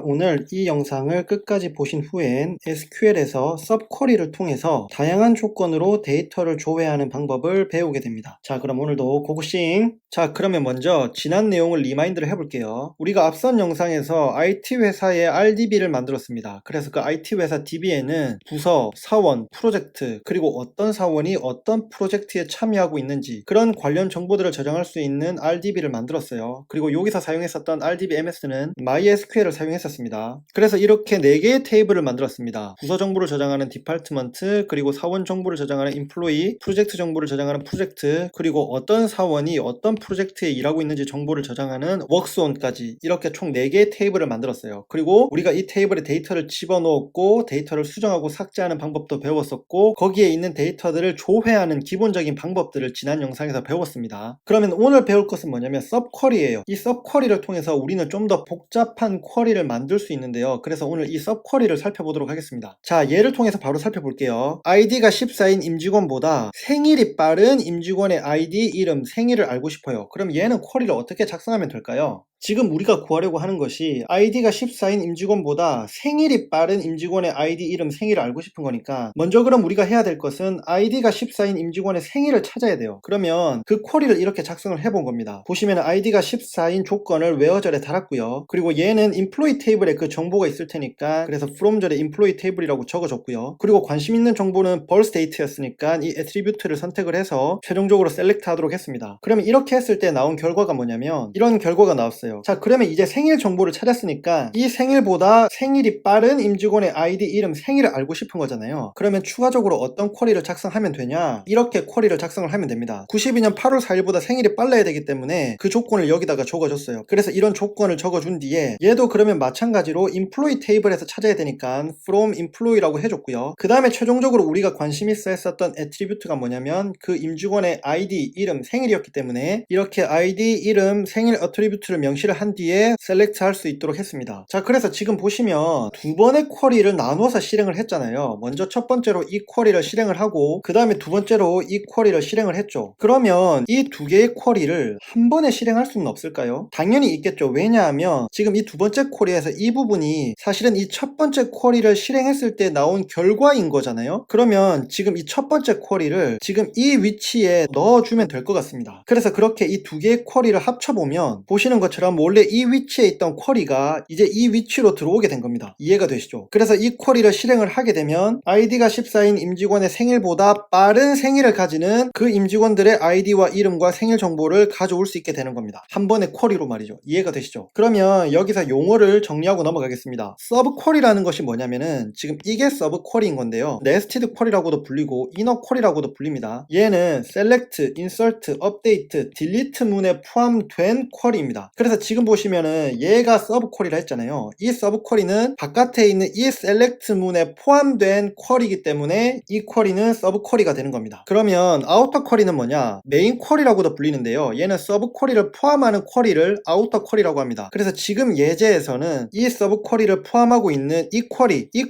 오늘 이 영상을 끝까지 보신 후엔 SQL에서 서브쿼리를 통해서 다양한 조건으로 데이터를 조회하는 방법을 배우게 됩니다. 자, 그럼 오늘도 고고싱! 자, 그러면 먼저 지난 내용을 리마인드를 해볼게요. 우리가 앞선 영상에서 IT 회사의 RDB를 만들었습니다. 그래서 그 IT 회사 DB에는 부서, 사원, 프로젝트, 그리고 어떤 사원이 어떤 프로젝트에 참여하고 있는지 그런 관련 정보들을 저장할 수 있는 RDB를 만들었어요. 그리고 여기서 사용했었던 RDB MS는 MySQL을 사용했었습니다. 그래서 이렇게 4개의 테이블을 만들었습니다. 부서 정보를 저장하는 디파트먼트, 그리고 사원 정보를 저장하는 인플로이, 프로젝트 정보를 저장하는 프로젝트, 그리고 어떤 사원이 어떤 프로젝트에 일하고 있는지 정보를 저장하는 웍스온까지 이렇게 총 4개의 테이블을 만들었어요. 그리고 우리가 이 테이블에 데이터를 집어넣었고 데이터를 수정하고 삭제하는 방법도 배웠었고 거기에 있는 데이터들을 조회하는 기본적인 방법들을 지난 영상에서 배웠습니다. 그러면 오늘 배울 것은 뭐냐면 서브쿼리예요. 이 서브쿼리를 통해서 우리는 좀 더 복잡한 쿼리를 만들 수 있는데요. 그래서 오늘 이 서브쿼리를 살펴보도록 하겠습니다. 자, 얘를 통해서 바로 살펴볼게요. 아이디가 14인 임직원보다 생일이 빠른 임직원의 아이디, 이름, 생일을 알고 싶어요. 그럼 얘는 쿼리를 어떻게 작성하면 될까요? 지금 우리가 구하려고 하는 것이 아이디가 14인 임직원보다 생일이 빠른 임직원의 아이디, 이름, 생일을 알고 싶은 거니까 먼저 그럼 우리가 해야 될 것은 아이디가 14인 임직원의 생일을 찾아야 돼요. 그러면 그 쿼리를 이렇게 작성을 해본 겁니다. 보시면 아이디가 14인 조건을 where절에 달았고요. 그리고 얘는 employee 테이블에 그 정보가 있을 테니까 그래서 from절에 employee 테이블이라고 적어줬고요. 그리고 관심 있는 정보는 birth date였으니까 이 attribute를 선택을 해서 최종적으로 select 하도록 했습니다. 그러면 이렇게 했을 때 나온 결과가 뭐냐면 이런 결과가 나왔어요. 자, 그러면 이제 생일 정보를 찾았으니까 이 생일보다 생일이 빠른 임직원의 아이디, 이름, 생일을 알고 싶은 거잖아요. 그러면 추가적으로 어떤 쿼리를 작성하면 되냐? 이렇게 쿼리를 작성을 하면 됩니다. 92년 8월 4일보다 생일이 빨라야 되기 때문에 그 조건을 여기다가 적어줬어요. 그래서 이런 조건을 적어준 뒤에 얘도 그러면 마찬가지로 employee 테이블에서 찾아야 되니까 from employee라고 해줬고요. 그 다음에 최종적으로 우리가 관심 있어 했었던 attribute가 뭐냐면 그 임직원의 아이디, 이름, 생일이었기 때문에 이렇게 아이디, 이름, 생일 attribute를 명시를 한 뒤에 select 할 수 있도록 했습니다. 자, 그래서 지금 보시면 두 번의 쿼리를 나눠서 실행을 했잖아요. 먼저 첫 번째로 이 쿼리를 실행을 하고 그 다음에 두 번째로 이 쿼리를 실행을 했죠. 그러면 이 두 개의 쿼리를 한 번에 실행할 수는 없을까요? 당연히 있겠죠. 왜냐하면 지금 이 두 번째 쿼리에서 이 부분이 사실은 이 첫 번째 쿼리를 실행했을 때 나온 결과인 거잖아요. 그러면 지금 이 첫 번째 쿼리를 지금 이 위치에 넣어주면 될 것 같습니다. 그래서 그렇게 이 두 개의 쿼리를 합쳐보면 보시는 것처럼 원래 이 위치에 있던 쿼리가 이제 이 위치로 들어오게 된 겁니다. 이해가 되시죠? 그래서 이 쿼리를 실행을 하게 되면 아이디가 14인 임직원의 생일보다 빠른 생일을 가지는 그 임직원들의 아이디와 이름과 생일 정보를 가져올 수 있게 되는 겁니다. 한 번의 쿼리로 말이죠. 이해가 되시죠? 그러면 여기서 용어를 정리하고 넘어가겠습니다. 서브 쿼리라는 것이 뭐냐면은 지금 이게 서브 쿼리인 건데요. 네스티드 쿼리라고도 불리고 이너 쿼리라고도 불립니다. 얘는 select, insert, update, delete 문에 포함된 쿼리입니다. 그래서 지금 보시면은 얘가 서브 쿼리라 했잖아요. 이 서브 쿼리는 바깥에 있는 이 select 문에 포함된 쿼리이기 때문에 이 쿼리는 서브 쿼리가 되는 겁니다. 그러면 아우터 쿼리는 뭐냐? 메인 쿼리라고도 불리는데요. 얘는 서브 쿼리를 포함하는 쿼리를 아우터 쿼리라고 합니다. 그래서 지금 예제에서는 이 서브 쿼리를 포함하고 있는 이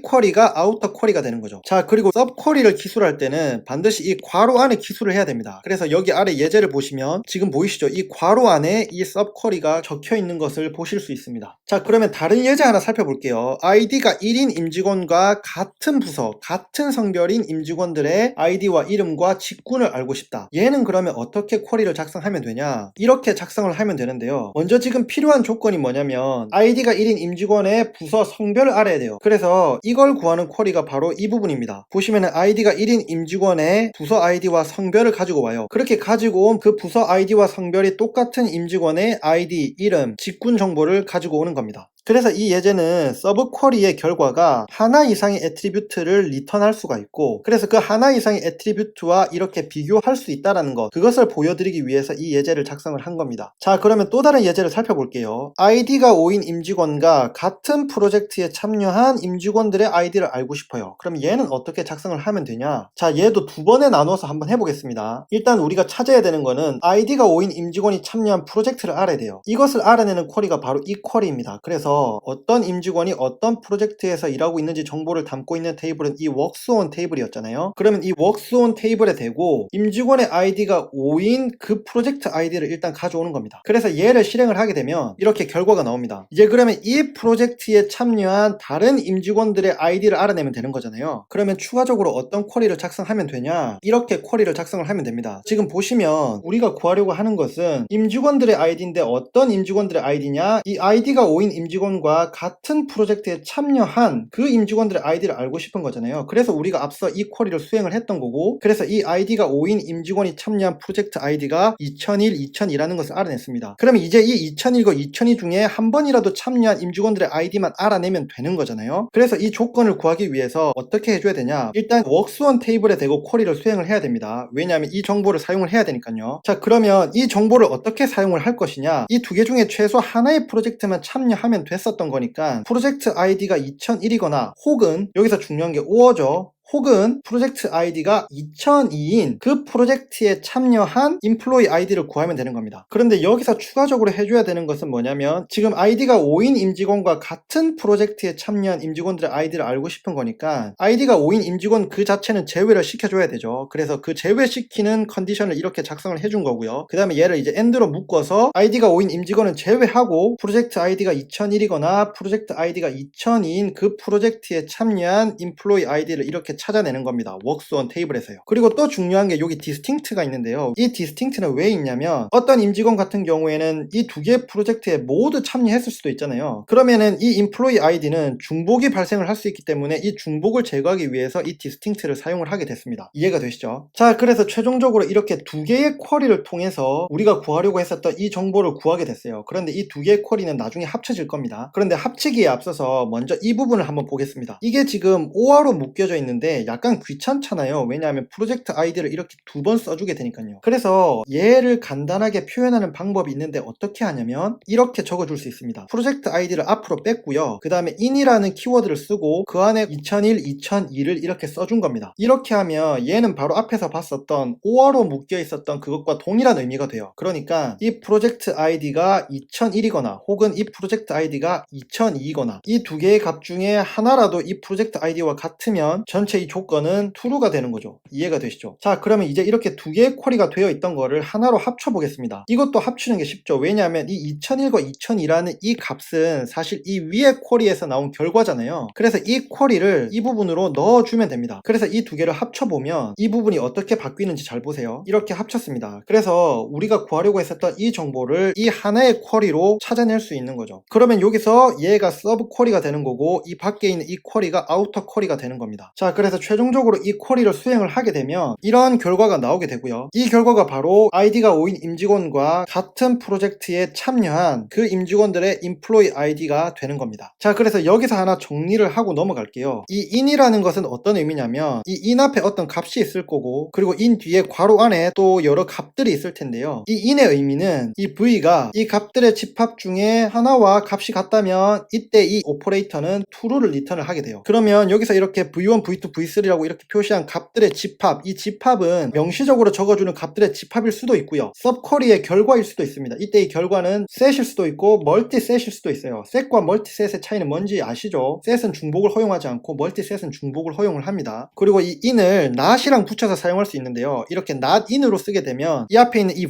쿼리가 아우터 쿼리가 되는 거죠. 자, 그리고 서브 쿼리를 기술할 때는 반드시 이 괄호 안에 기술을 해야 됩니다. 그래서 여기 아래 예제를 보시면 지금 보이시죠? 이 괄호 안에 이 서브 쿼리가 적혀 있는 것을 보실 수 있습니다. 자, 그러면 다른 예제 하나 살펴볼게요. 아이디가 1인 임직원과 같은 부서, 같은 성별인 임직원들의 아이디와 이름과 직군을 알고 싶다. 얘는 그러면 어떻게 쿼리를 작성하면 되냐? 이렇게 작성을 하면 되는데요. 먼저 지금 필요한 조건이 뭐냐면 아이디가 1인 임직원의 부서 성별을 알아야 돼요. 그래서 이걸 구하는 쿼리가 바로 이 부분입니다. 보시면은 아이디가 1인 임직원의 부서 아이디와 성별을 가지고 와요. 그렇게 가지고 온 그 부서 아이디와 성별이 똑같은 임직원의 아이디, 이름, 직군 정보를 가지고 오는 겁니다. 그래서 이 예제는 서브 쿼리의 결과가 하나 이상의 애트리뷰트를 리턴할 수가 있고 그래서 그 하나 이상의 애트리뷰트와 이렇게 비교할 수 있다는 것 그것을 보여드리기 위해서 이 예제를 작성을 한 겁니다. 자, 그러면 또 다른 예제를 살펴볼게요. 아이디가 5인 임직원과 같은 프로젝트에 참여한 임직원들의 아이디를 알고 싶어요. 그럼 얘는 어떻게 작성을 하면 되냐? 자, 얘도 두 번에 나눠서 한번 해보겠습니다. 일단 우리가 찾아야 되는 거는 아이디가 5인 임직원이 참여한 프로젝트를 알아야 돼요. 이것을 이것을 알아내는 쿼리가 바로 이 쿼리입니다. 그래서 어떤 임직원이 어떤 프로젝트에서 일하고 있는지 정보를 담고 있는 테이블은 이 worksOn 테이블이었잖아요. 그러면 이 worksOn 테이블에 대고 임직원의 아이디가 5인 그 프로젝트 아이디를 일단 가져오는 겁니다. 그래서 얘를 실행을 하게 되면 이렇게 결과가 나옵니다. 이제 그러면 이 프로젝트에 참여한 다른 임직원들의 아이디를 알아내면 되는 거잖아요. 그러면 추가적으로 어떤 쿼리를 작성하면 되냐? 이렇게 쿼리를 작성을 하면 됩니다. 지금 보시면 우리가 구하려고 하는 것은 임직원들의 아이디인데 어떤 임직원들의 아이디냐? 이 아이디가 5인 임직원과 같은 프로젝트에 참여한 그 임직원들의 아이디를 알고 싶은 거잖아요. 그래서 우리가 앞서 이 쿼리를 수행을 했던 거고, 그래서 이 아이디가 5인 임직원이 참여한 프로젝트 아이디가 2001, 2002라는 것을 알아냈습니다. 그러면 이제 이 2001과 2002 중에 한 번이라도 참여한 임직원들의 아이디만 알아내면 되는 거잖아요. 그래서 이 조건을 구하기 위해서 어떻게 해줘야 되냐? 일단 worksOn 테이블에 대고 쿼리를 수행을 해야 됩니다. 왜냐하면 이 정보를 사용을 해야 되니까요. 자, 그러면 이 정보를 어떻게 사용을 할 것이냐? 이 두 개 중에 최소 하나의 프로젝트만 참여하면 됐었던 거니까 프로젝트 아이디가 2001이거나 혹은 여기서 중요한 게 or죠. 혹은 프로젝트 아이디가 2002인 그 프로젝트에 참여한 인플로이 아이디를 구하면 되는 겁니다. 그런데 여기서 추가적으로 해줘야 되는 것은 뭐냐면 지금 아이디가 5인 임직원과 같은 프로젝트에 참여한 임직원들의 아이디를 알고 싶은 거니까 아이디가 5인 임직원 그 자체는 제외를 시켜줘야 되죠. 그래서 그 제외시키는 컨디션을 이렇게 작성을 해준 거고요. 그 다음에 얘를 이제 AND로 묶어서 아이디가 5인 임직원은 제외하고 프로젝트 아이디가 2001이거나 프로젝트 아이디가 2002인 그 프로젝트에 참여한 인플로이 아이디를 이렇게 찾아내는 겁니다. worksOn 테이블에서요. 그리고 또 중요한 게 여기 distinct가 있는데요. 이 distinct는 왜 있냐면 어떤 임직원 같은 경우에는 이 두 개의 프로젝트에 모두 참여했을 수도 있잖아요. 그러면은 이 employee ID는 중복이 발생을 할 수 있기 때문에 이 중복을 제거하기 위해서 이 distinct를 사용을 하게 됐습니다. 이해가 되시죠? 자, 그래서 최종적으로 이렇게 두 개의 쿼리를 통해서 우리가 구하려고 했었던 이 정보를 구하게 됐어요. 그런데 이 두 개의 쿼리는 나중에 합쳐질 겁니다. 그런데 합치기에 앞서서 먼저 이 부분을 한번 보겠습니다. 이게 지금 OR로 묶여져 있는데 약간 귀찮잖아요. 왜냐하면 프로젝트 아이디를 이렇게 두 번 써주게 되니까요. 그래서 얘를 간단하게 표현하는 방법이 있는데 어떻게 하냐면 이렇게 적어줄 수 있습니다. 프로젝트 아이디를 앞으로 뺐고요. 그 다음에 in이라는 키워드를 쓰고 그 안에 2001, 2002를 이렇게 써준 겁니다. 이렇게 하면 얘는 바로 앞에서 봤었던 or로 묶여 있었던 그것과 동일한 의미가 돼요. 그러니까 이 프로젝트 아이디가 2001이거나 혹은 이 프로젝트 아이디가 2002이거나 이 두 개의 값 중에 하나라도 이 프로젝트 아이디와 같으면 전체 이 조건은 true가 되는 거죠. 이해가 되시죠? 자, 그러면 이제 이렇게 두 개의 쿼리가 되어 있던 거를 하나로 합쳐 보겠습니다. 이것도 합치는 게 쉽죠. 왜냐하면 이 2001과 2002라는 이 값은 사실 이 위의 쿼리에서 나온 결과잖아요. 그래서 이 쿼리를 이 부분으로 넣어주면 됩니다. 그래서 이 두 개를 합쳐보면 이 부분이 어떻게 바뀌는지 잘 보세요. 이렇게 합쳤습니다. 그래서 우리가 구하려고 했었던 이 정보를 이 하나의 쿼리로 찾아낼 수 있는 거죠. 그러면 여기서 얘가 서브 쿼리가 되는 거고 이 밖에 있는 이 쿼리가 아우터 쿼리가 되는 겁니다. 자, 그래서 최종적으로 이 쿼리를 수행을 하게 되면 이런 결과가 나오게 되고요. 이 결과가 바로 아이디가 5인 임직원과 같은 프로젝트에 참여한 그 임직원들의 인플로이 아이디가 되는 겁니다. 자, 그래서 여기서 하나 정리를 하고 넘어갈게요. 이 in이라는 것은 어떤 의미냐면 이 in 앞에 어떤 값이 있을 거고 그리고 in 뒤에 괄호 안에 또 여러 값들이 있을 텐데요. 이 in의 의미는 이 v가 이 값들의 집합 중에 하나와 값이 같다면 이때 이 오퍼레이터는 true를 리턴을 하게 돼요. 그러면 여기서 이렇게 v1, v2, v3라고 이렇게 표시한 값들의 집합, 이 집합은 명시적으로 적어주는 값들의 집합일 수도 있고요. 서브쿼리의 결과일 수도 있습니다. 이때 이 결과는 set일 수도 있고 멀티셋일 수도 있어요. set과 멀티셋의 차이는 뭔지 아시죠? set은 중복을 허용하지 않고 멀티셋은 중복을 허용을 합니다. 그리고 이 in을 not이랑 붙여서 사용할 수 있는데요. 이렇게 not in으로 쓰게 되면 이 앞에 있는 이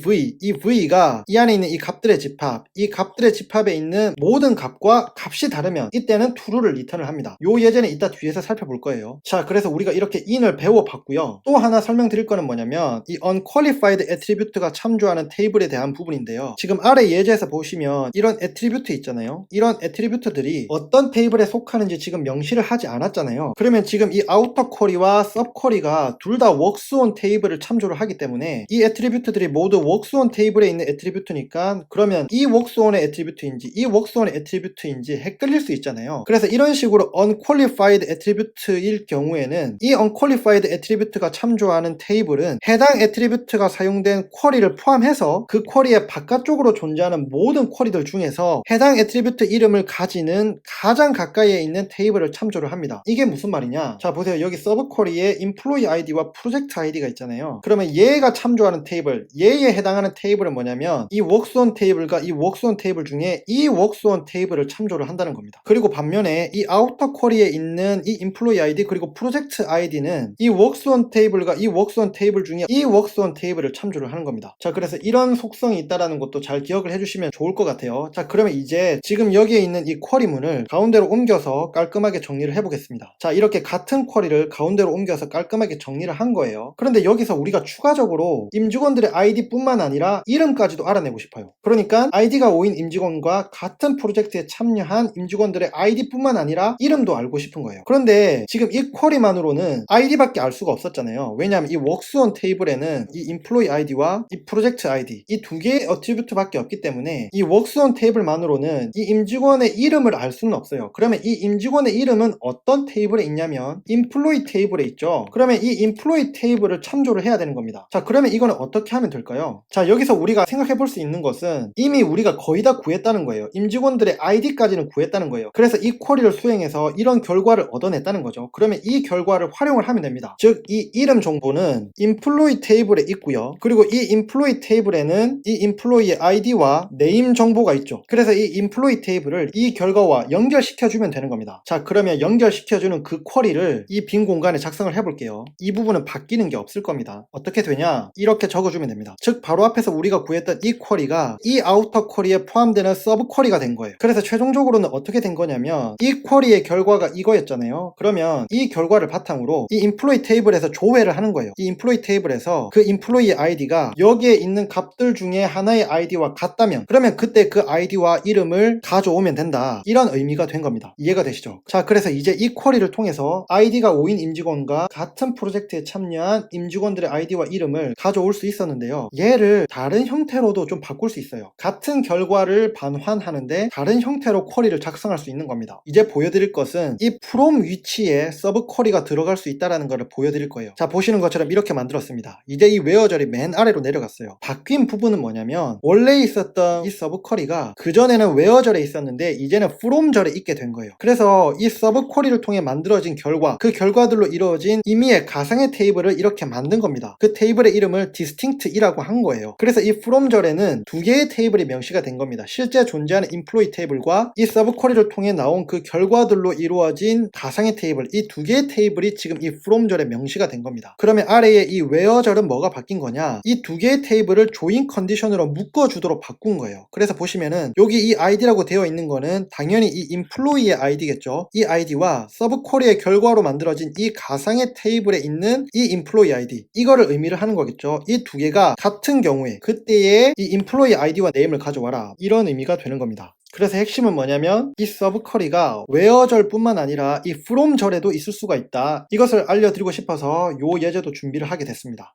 v가 이 안에 있는 이 값들의 집합, 이 값들의 집합에 있는 모든 값과 값이 다르면 이때는 true를 리턴을 합니다. 요 예제는 이따 뒤에서 살펴볼 거예요. 자, 그래서 우리가 이렇게 in을 배워봤고요. 또 하나 설명드릴 거는 뭐냐면 이 unqualified attribute가 참조하는 테이블에 대한 부분인데요. 지금 아래 예제에서 보시면 이런 attribute 있잖아요. 이런 attribute들이 어떤 테이블에 속하는지 지금 명시를 하지 않았잖아요. 그러면 지금 이 outer query와 sub query가 둘 다 worksOn 테이블을 참조를 하기 때문에 이 attribute들이 모두 worksOn 테이블에 있는 attribute니까 그러면 이 worksOn의 attribute인지 이 worksOn의 attribute인지 헷갈릴 수 있잖아요. 그래서 이런 식으로 unqualified attribute일 경우에 경우에는 이 unqualified attribute가 참조하는 테이블은 해당 attribute가 사용된 쿼리를 포함해서 그 쿼리의 바깥쪽으로 존재하는 모든 쿼리들 중에서 해당 attribute 이름을 가지는 가장 가까이에 있는 테이블을 참조를 합니다. 이게 무슨 말이냐? 자 보세요. 여기 서브 쿼리에 employee id와 project id가 있잖아요. 그러면 얘가 참조하는 테이블, 얘에 해당하는 테이블은 뭐냐면 이 workson 테이블과 이 workson 테이블 중에 이 workson 테이블을 참조를 한다는 겁니다. 그리고 반면에 이 outer 쿼리에 있는 이 employee id 그리고 project id는 이 workson 테이블과 이 workson 테이블 중에 이 workson 테이블을 참조를 하는 겁니다. 자 그래서 이런 속성이 있다라는 것도 잘 기억을 해주시면 좋을 것 같아요. 자 그러면 이제 지금 여기에 있는 이 쿼리문을 가운데로 옮겨서 깔끔하게 정리를 해보겠습니다. 자 이렇게 같은 쿼리를 가운데로 옮겨서 깔끔하게 정리를 한 거예요. 그런데 여기서 우리가 추가적으로 임직원들의 아이디 뿐만 아니라 이름까지도 알아내고 싶어요. 그러니까 아이디가 5인 임직원과 같은 프로젝트에 참여한 임직원들의 아이디 뿐만 아니라 이름도 알고 싶은 거예요. 그런데 지금 이 쿼리만으로는 아이디밖에 알 수가 없었잖아요. 왜냐하면 이 workson 테이블에는 이 employee id와 이 project id 이 두 개의 attribute밖에 없기 때문에 이 workson 테이블만으로는 이 임직원의 이름을 알 수는 없어요. 그러면 이 임직원의 이름은 어떤 테이블에 있냐면 employee 테이블에 있죠. 그러면 이 employee 테이블을 참조를 해야 되는 겁니다. 자 그러면 이거는 어떻게 하면 될까요? 자 여기서 우리가 생각해 볼 수 있는 것은 이미 우리가 거의 다 구했다는 거예요. 임직원들의 아이디까지는 구했다는 거예요. 그래서 이 쿼리를 수행해서 이런 결과를 얻어냈다는 거죠. 그러면 이 결과를 활용을 하면 됩니다. 즉 이 이름 정보는 employee 테이블에 있고요. 그리고 이 employee 테이블에는 이 employee의 아이디와 네임 정보가 있죠. 그래서 이 employee 테이블을 이 결과와 연결시켜주면 되는 겁니다. 자 그러면 연결시켜주는 그 쿼리를 이 빈 공간에 작성을 해볼게요. 이 부분은 바뀌는 게 없을 겁니다. 어떻게 되냐? 이렇게 적어주면 됩니다. 즉 바로 앞에서 우리가 구했던 이 쿼리가 이 아우터 쿼리에 포함되는 서브 쿼리가 된 거예요. 그래서 최종적으로는 어떻게 된 거냐면 이 쿼리의 결과가 이거였잖아요. 그러면 이 결과를 바탕으로 이 employee 테이블에서 조회를 하는 거예요. 이 employee 테이블에서 그 employee 아이디가 여기에 있는 값들 중에 하나의 아이디와 같다면 그러면 그때 그 아이디와 이름을 가져오면 된다. 이런 의미가 된 겁니다. 이해가 되시죠? 자 그래서 이제 이 쿼리를 통해서 아이디가 5인 임직원과 같은 프로젝트에 참여한 임직원들의 아이디와 이름을 가져올 수 있었는데요. 얘를 다른 형태로도 좀 바꿀 수 있어요. 같은 결과를 반환하는데 다른 형태로 쿼리를 작성할 수 있는 겁니다. 이제 보여드릴 것은 이 from 위치에 서브 쿼리가 들어갈 수 있다는 것을 보여드릴 거예요. 자 보시는 것처럼 이렇게 만들었습니다. 이제 이 웨어절이 맨 아래로 내려갔어요. 바뀐 부분은 뭐냐면 원래 있었던 이 서브 쿼리가 그전에는 웨어절에 있었는데 이제는 from절에 있게 된 거예요. 그래서 이 서브 쿼리를 통해 만들어진 결과 그 결과들로 이루어진 임의의 가상의 테이블을 이렇게 만든 겁니다. 그 테이블의 이름을 distinct이라고 한 거예요. 그래서 이 from절에는 두 개의 테이블이 명시가 된 겁니다. 실제 존재하는 employee 테이블과 이 서브 쿼리를 통해 나온 그 결과들로 이루어진 가상의 테이블 이 두 개의 테이블이 지금 이 from절에 명시가 된 겁니다. 그러면 아래에 이 where절은 뭐가 바뀐 거냐? 이 두 개의 테이블을 join 컨디션으로 묶어주도록 바꾼 거예요. 그래서 보시면은 여기 이 id라고 되어 있는 거는 당연히 이 employee의 id겠죠. 이 id와 서브 쿼리의 결과로 만들어진 이 가상의 테이블에 있는 이 employee id 이거를 의미를 하는 거겠죠. 이 두 개가 같은 경우에 그때의 이 employee id와 name을 가져와라 이런 의미가 되는 겁니다. 그래서 핵심은 뭐냐면 이 서브 쿼리가 where절 뿐만 아니라 이 from절에도 있을 수가 있다. 이것을 알려드리고 싶어서 요 예제도 준비를 하게 됐습니다.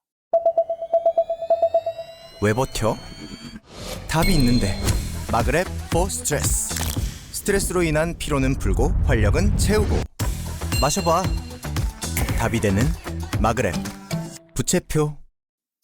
왜 버텨? 답이 있는데. 마그랩 for 스트레스. 스트레스로 인한 피로는 풀고 활력은 채우고. 마셔봐. 답이 되는 마그랩. 부채표.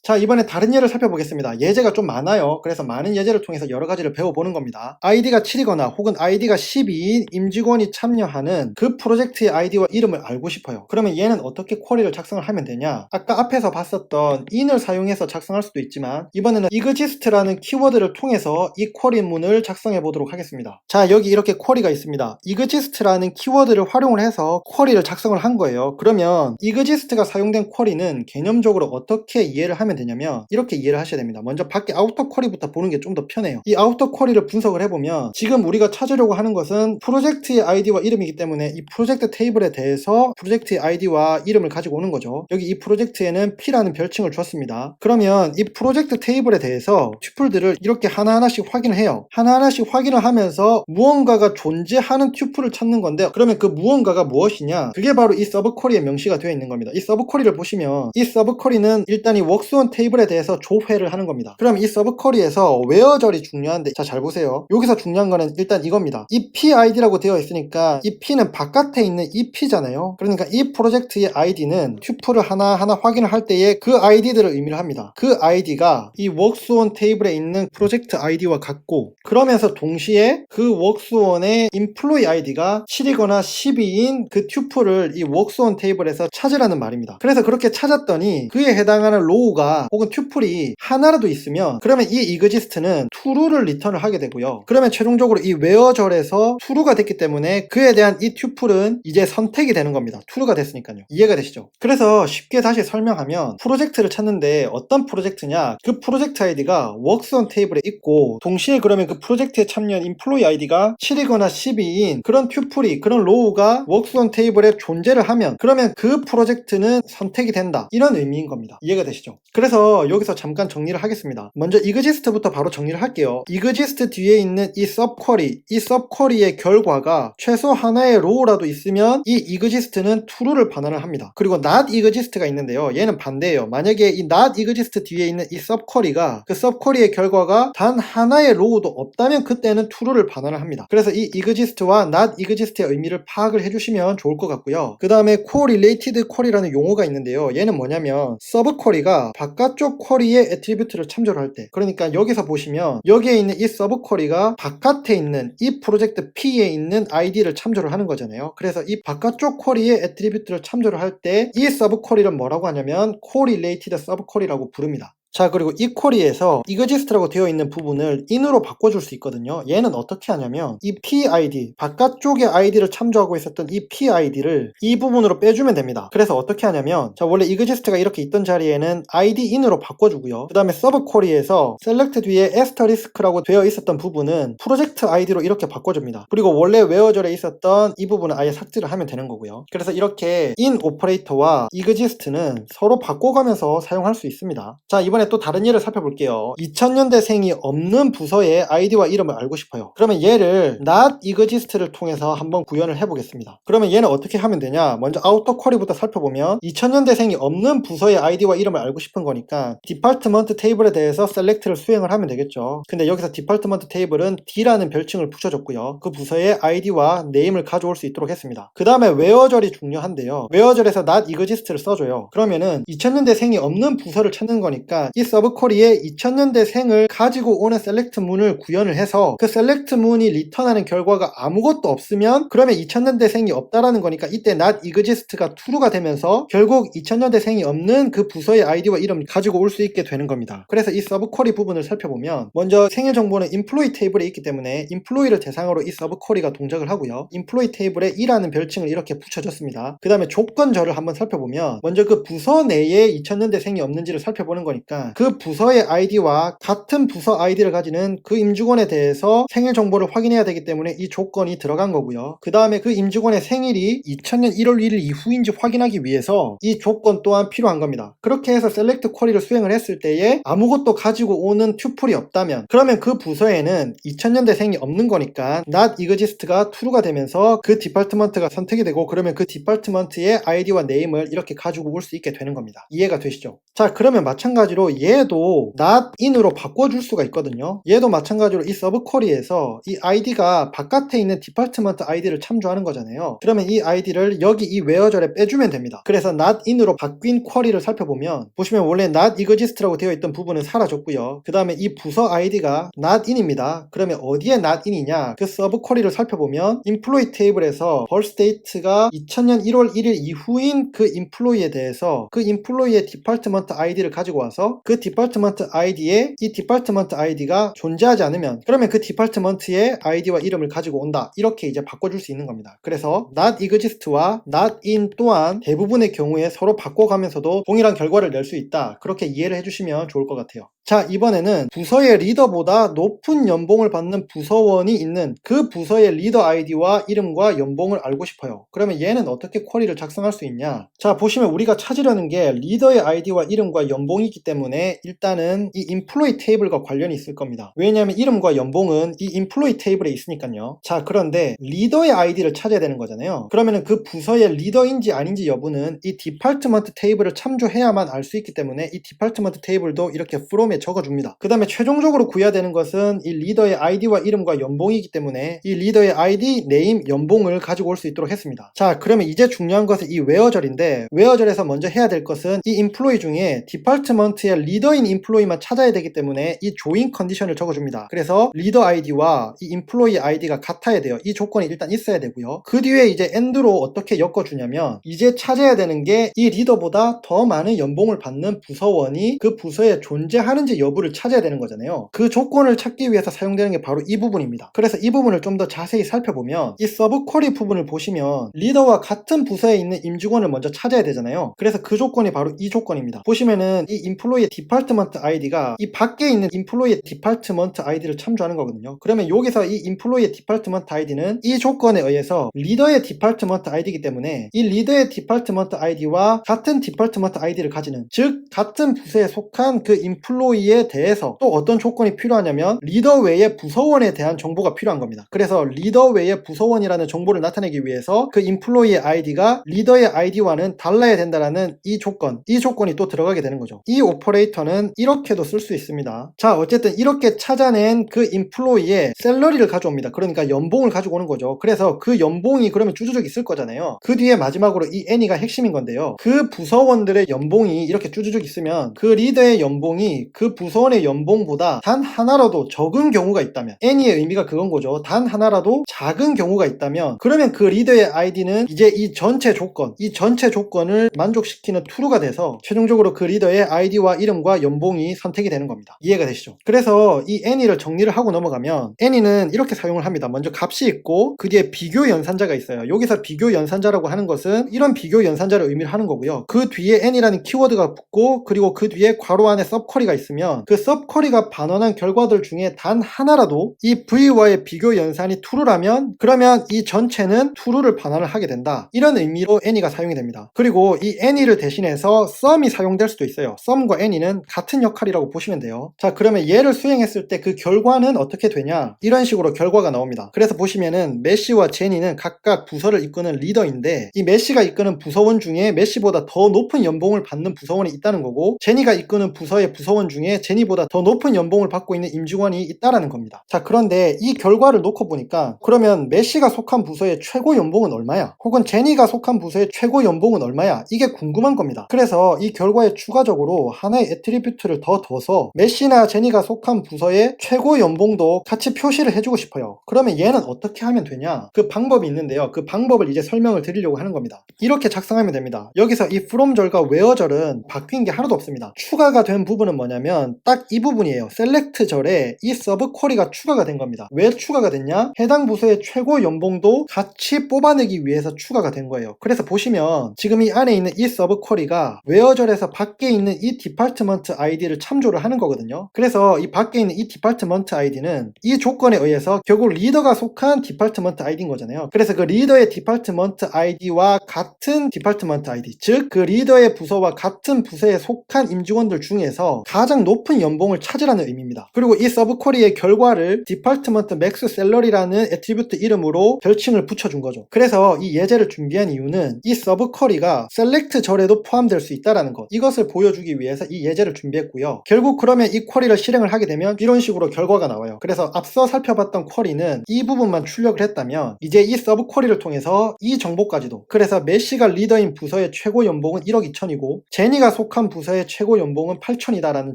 자 이번에 다른 예를 살펴보겠습니다. 예제가 좀 많아요. 그래서 많은 예제를 통해서 여러 가지를 배워보는 겁니다. 아이디가 7이거나 혹은 아이디가 12인 임직원이 참여하는 그 프로젝트의 아이디와 이름을 알고 싶어요. 그러면 얘는 어떻게 쿼리를 작성을 하면 되냐? 아까 앞에서 봤었던 in을 사용해서 작성할 수도 있지만 이번에는 exist라는 키워드를 통해서 이 쿼리문을 작성해 보도록 하겠습니다. 자 여기 이렇게 쿼리가 있습니다. exist라는 키워드를 활용을 해서 쿼리를 작성을 한 거예요. 그러면 exist가 사용된 쿼리는 개념적으로 어떻게 이해를 하면 되냐면 이렇게 이해를 하셔야 됩니다. 먼저 밖에 아우터 쿼리부터 보는 게 좀 더 편해요. 이 아우터 쿼리를 분석을 해보면 지금 우리가 찾으려고 하는 것은 프로젝트의 아이디와 이름이기 때문에 이 프로젝트 테이블에 대해서 프로젝트의 아이디와 이름을 가지고 오는 거죠. 여기 이 프로젝트에는 P라는 별칭을 줬습니다. 그러면 이 프로젝트 테이블에 대해서 튜플들을 이렇게 하나하나씩 확인을 해요. 하나하나씩 확인을 하면서 무언가가 존재하는 튜플을 찾는 건데 그러면 그 무언가가 무엇이냐? 그게 바로 이 서브 쿼리에 명시가 되어 있는 겁니다. 이 서브 쿼리를 보시면 이 서브 쿼리는 일단 이 workson works on 테이블에 대해서 조회를 하는 겁니다. 그럼 이 서브쿼리에서 where절이 중요한데, 자, 잘 보세요. 여기서 중요한 거는 일단 이겁니다. 이 PID라고 되어 있으니까 이 P는 바깥에 있는 이 P잖아요. 그러니까 이 프로젝트의 ID는 튜플을 하나하나 확인을 할 때에 그 ID들을 의미를 합니다. 그 ID가 이 works on 테이블에 있는 프로젝트 ID와 같고, 그러면서 동시에 그 works on의 employee ID가 7이거나 12인 그 튜플을 이 works on 테이블에서 찾으라는 말입니다. 그래서 그렇게 찾았더니 그에 해당하는 로우가 혹은 튜플이 하나라도 있으면 그러면 이 exist는 true를 리턴을 하게 되고요. 그러면 최종적으로 이 where절에서 true가 됐기 때문에 그에 대한 이 튜플은 이제 선택이 되는 겁니다. true가 됐으니까요. 이해가 되시죠? 그래서 쉽게 다시 설명하면 프로젝트를 찾는데 어떤 프로젝트냐, 그 프로젝트 아이디가 works on 테이블에 있고 동시에 그러면 그 프로젝트에 참여한 employee 아이디가 7이거나 12인 그런 튜플이, 그런 로우가 works on 테이블에 존재를 하면 그러면 그 프로젝트는 선택이 된다, 이런 의미인 겁니다. 이해가 되시죠? 그래서 여기서 잠깐 정리를 하겠습니다. 먼저 exist부터 바로 정리를 할게요. exist 뒤에 있는 이 subquery, 이 subquery의 결과가 최소 하나의 로우라도 있으면 이 exist는 true를 반환을 합니다. 그리고 not exist가 있는데요, 얘는 반대예요. 만약에 이 not exist 뒤에 있는 이 subquery가 그 subquery의 결과가 단 하나의 로우도 없다면 그때는 true를 반환을 합니다. 그래서 이 exist와 not exist의 의미를 파악을 해주시면 좋을 것 같고요. 그 다음에 correlated query라는 용어가 있는데요, 얘는 뭐냐면 subquery가 바깥쪽 쿼리의 애트리뷰트를 참조를 할 때, 그러니까 여기서 보시면 여기에 있는 이 서브쿼리가 바깥에 있는 이 프로젝트 P에 있는 ID를 참조를 하는 거잖아요. 그래서 이 바깥쪽 쿼리의 애트리뷰트를 참조를 할 때 이 서브쿼리를 뭐라고 하냐면 correlated subquery라고 부릅니다. 자, 그리고 이 쿼리에서 exist라고 되어 있는 부분을 in으로 바꿔줄 수 있거든요. 얘는 어떻게 하냐면 이 PID, 바깥쪽의 ID를 참조하고 있었던 이 PID를 이 부분으로 빼주면 됩니다. 그래서 어떻게 하냐면, 자, 원래 exist가 이렇게 있던 자리에는 ID in으로 바꿔주고요. 그 다음에 서브 쿼리에서 select 뒤에 asterisk라고 되어 있었던 부분은 프로젝트 ID로 이렇게 바꿔줍니다. 그리고 원래 where절에 있었던 이 부분은 아예 삭제를 하면 되는 거고요. 그래서 이렇게 in 오퍼레이터와 exist는 서로 바꿔가면서 사용할 수 있습니다. 자, 이번에 또 다른 예를 살펴볼게요. 2000년대생이 없는 부서의 아이디와 이름을 알고 싶어요. 그러면 얘를 not exist를 통해서 한번 구현을 해보겠습니다. 그러면 얘는 어떻게 하면 되냐, 먼저 아우터 쿼리부터 살펴보면 2000년대생이 없는 부서의 아이디와 이름을 알고 싶은 거니까 디파트먼트 테이블에 대해서 셀렉트를 수행을 하면 되겠죠. 근데 여기서 디파트먼트 테이블은 D라는 별칭을 붙여줬고요. 그 부서의 아이디와 네임을 가져올 수 있도록 했습니다. 그 다음에 where절이 중요한데요, where절에서 not exist를 써줘요. 그러면은 2000년대생이 없는 부서를 찾는 거니까 이 서브쿼리에 2000년대생을 가지고 오는 셀렉트 문을 구현을 해서 그 셀렉트 문이 리턴하는 결과가 아무것도 없으면 그러면 2000년대생이 없다라는 거니까 이때 not exist가 true가 되면서 결국 2000년대생이 없는 그 부서의 아이디와 이름을 가지고 올 수 있게 되는 겁니다. 그래서 이 서브쿼리 부분을 살펴보면 먼저 생일 정보는 employee 테이블에 있기 때문에 employee를 대상으로 이 서브쿼리가 동작을 하고요. employee 테이블에 E라는 별칭을 이렇게 붙여줬습니다. 그 다음에 조건절을 한번 살펴보면 먼저 그 부서 내에 2000년대생이 없는지를 살펴보는 거니까 그 부서의 아이디와 같은 부서 아이디를 가지는 그 임직원에 대해서 생일 정보를 확인해야 되기 때문에 이 조건이 들어간 거고요. 그 다음에 그 임직원의 생일이 2000년 1월 1일 이후인지 확인하기 위해서 이 조건 또한 필요한 겁니다. 그렇게 해서 셀렉트 쿼리를 수행을 했을 때에 아무것도 가지고 오는 튜플이 없다면 그러면 그 부서에는 2000년대생이 없는 거니까 not exist가 true가 되면서 그 디파트먼트가 선택이 되고 그러면 그 디파트먼트의 아이디와 네임을 이렇게 가지고 올 수 있게 되는 겁니다. 이해가 되시죠? 자, 그러면 마찬가지로 얘도 not in으로 바꿔줄 수가 있거든요. 얘도 마찬가지로 이 서브쿼리에서 이 아이디가 바깥에 있는 디파트먼트 아이디를 참조하는 거잖아요. 그러면 이 아이디를 여기 이 where절에 빼주면 됩니다. 그래서 not in으로 바뀐 쿼리를 살펴보면 보시면 원래 not exist라고 되어 있던 부분은 사라졌고요. 그 다음에 이 부서 아이디가 not in입니다. 그러면 어디에 not in이냐, 그 서브쿼리를 살펴보면 employee 테이블에서 birthdate가 2000년 1월 1일 이후인 그 employee에 대해서 그 employee의 디파트먼트 아이디를 가지고 와서 그 디파트먼트 아이디에 이 디파트먼트 아이디가 존재하지 않으면 그러면 그 디파트먼트의 아이디와 이름을 가지고 온다, 이렇게 이제 바꿔줄 수 있는 겁니다. 그래서 not exist와 not in 또한 대부분의 경우에 서로 바꿔가면서도 동일한 결과를 낼 수 있다, 그렇게 이해를 해주시면 좋을 것 같아요. 자, 이번에는 부서의 리더보다 높은 연봉을 받는 부서원이 있는 그 부서의 리더 아이디와 이름과 연봉을 알고 싶어요. 그러면 얘는 어떻게 쿼리를 작성할 수 있냐? 자, 보시면 우리가 찾으려는 게 리더의 아이디와 이름과 연봉이기 때문에 일단은 이 인플로이 테이블과 관련이 있을 겁니다. 왜냐하면 이름과 연봉은 이 인플로이 테이블에 있으니까요. 자, 그런데 리더의 아이디를 찾아야 되는 거잖아요. 그러면은 그 부서의 리더인지 아닌지 여부는 이 디파트먼트 테이블을 참조해야만 알 수 있기 때문에 이 디파트먼트 테이블도 이렇게 from에 적어줍니다. 그 다음에 최종적으로 구해야 되는 것은 이 리더의 아이디와 이름과 연봉이기 때문에 이 리더의 아이디, 네임, 연봉을 가지고 올 수 있도록 했습니다. 자, 그러면 이제 중요한 것은 이 웨어절인데, 웨어절에서 먼저 해야 될 것은 이 인플로이 중에 디파트먼트의 리더인 인플로이만 찾아야 되기 때문에 이 조인 컨디션을 적어줍니다. 그래서 리더 아이디와 이 인플로이 아이디가 같아야 돼요. 이 조건이 일단 있어야 되고요. 그 뒤에 이제 end로 어떻게 엮어주냐면, 이제 찾아야 되는 게 이 리더보다 더 많은 연봉을 받는 부서원이 그 부서에 존재하는지 여부를 찾아야 되는 거잖아요. 그 조건을 찾기 위해서 사용되는 게 바로 이 부분입니다. 그래서 이 부분을 좀 더 자세히 살펴보면 이 서브 쿼리 부분을 보시면 리더와 같은 부서에 있는 임직원을 먼저 찾아야 되잖아요. 그래서 그 조건이 바로 이 조건입니다. 보시면은 이 인플로이의 디파트먼트 아이디가 이 밖에 있는 인플로이의 디파트먼트 아이디를 참조하는 거거든요. 그러면 여기서 이 인플로이의 디파트먼트 아이디는 이 조건에 의해서 리더의 디파트먼트 아이디이기 때문에 이 리더의 디파트먼트 아이디와 같은 디파트먼트 아이디를 가지는, 즉 같은 부서에 속한 그 인플로이에 대해서 또 어떤 조건이 필요하냐면 리더 외의 부서원에 대한 정보가 필요한 겁니다. 그래서 리더 외의 부서원이라는 정보를 나타내기 위해서 그 인플로이의 아이디가 리더의 아이디와는 달라야 된다라는 이 조건이 또 들어가게 되는 거죠. 이 오퍼레이터는 이렇게도 쓸 수 있습니다. 자, 어쨌든 이렇게 찾아낸 그 인플로이의 셀러리를 가져옵니다. 그러니까 연봉을 가지고 오는 거죠. 그래서 그 연봉이 그러면 쭈주죽 있을 거잖아요. 그 뒤에 마지막으로 이 애니가 핵심인 건데요. 그 부서원들의 연봉이 이렇게 쭈주죽 있으면 그 리더의 연봉이 그 부서원의 연봉보다 단 하나라도 적은 경우가 있다면, 애니의 의미가 그건 거죠. 단 하나라도 작은 경우가 있다면 그러면 그 리더의 아이디는 이제 이 전체 조건을 만족시키는 true가 돼서 최종적으로 그 리더의 아이디와 이름과 연봉이 선택이 되는 겁니다. 이해가 되시죠? 그래서 이 애니를 정리를 하고 넘어가면 애니는 이렇게 사용을 합니다. 먼저 값이 있고 그 뒤에 비교 연산자가 있어요. 여기서 비교 연산자라고 하는 것은 이런 비교 연산자를 의미를 하는 거고요. 그 뒤에 n이라는 키워드가 붙고 그리고 그 뒤에 괄호 안에 서브쿼리가 있으면 그 서브쿼리가 반원한 결과들 중에 단 하나라도 이 v와의 비교 연산이 true라면 그러면 이 전체는 true를 반환을 하게 된다. 이런 의미로 any가 사용이 됩니다. 그리고 이 any를 대신해서 sum이 사용될 수도 있어요. sum과 any는 같은 역할이라고 보시면 돼요. 자, 그러면 얘를 수행했을 때 그 결과는 어떻게 되냐? 이런 식으로 결과가 나옵니다. 그래서 보시면은 메시와 제니는 각각 부서를 이끄는 리더인데 이 메시가 이끄는 부서원 중에 메시보다 더 높은 연봉을 받는 부서원이 있다는 거고 제니가 이끄는 부서의 부서원 중에 제니보다 더 높은 연봉을 받고 있는 임직원이 있다라는 겁니다. 자, 그런데 이 결과를 놓고 보니까 그러면 메시가 속한 부서의 최고 연봉은 얼마야? 혹은 제니가 속한 부서의 최고 연봉은 얼마야? 이게 궁금한 겁니다. 그래서 이 결과에 추가적으로 하나의 애트리뷰트를 더 둬서 메시나 제니가 속한 부서의 최고 연봉도 같이 표시를 해주고 싶어요. 그러면 얘는 어떻게 하면 되냐? 그 방법이 있는데요. 그 방법을 이제 설명을 드리려고 하는 겁니다. 이렇게 작성하면 됩니다. 여기서 이 from절과 where절은 바뀐 게 하나도 없습니다. 추가가 된 부분은 뭐냐면 딱 이 부분이에요. select절에 이 서브쿼리가 추가가 된 겁니다. 왜 추가가 됐냐? 해당 부서의 최고 연봉도 같이 뽑아내기 위해서 추가가 된 거예요. 그래서 보시면 지금 이 안에 있는 이 서브쿼리가 where절에서 밖에 있는 이 디파트먼트 아이디를 참조를 하는 거거든요. 그래서 이 밖에 있는 이 디파트먼트 아이디는 이 조건에 의해서 결국 리더가 속한 디파트먼트 아이디인 거잖아요. 그래서 그 리더의 디파트먼트 아이디와 같은 디파트먼트 아이디, 즉 그 리더의 부서와 같은 부서에 속한 임직원들 중에서 가장 높은 연봉을 찾으라는 의미입니다. 그리고 이 서브쿼리의 결과를 디파트먼트 맥스 셀러리라는 애트리뷰트 이름으로 별칭을 붙여준 거죠. 그래서 이 예제를 준비한 이유는 이 서브쿼리가 셀렉트 절에도 포함될 수 있다는 것, 이것을 보여주기 위해서 이 예제를 준비했고요. 결국 그러면 이 쿼리를 실행을 하게 되면 이런 식으로 결과가 나와요. 그래서 앞서 살펴봤던 쿼리는 이 부분만 출력을 했다면 이제 이 서브쿼리를 통해서 이 정보까지도, 그래서 메시가 리더인 부서의 최고 연봉은 1억 2천이고 제니가 속한 부서의 최고 연봉은 8천이다라는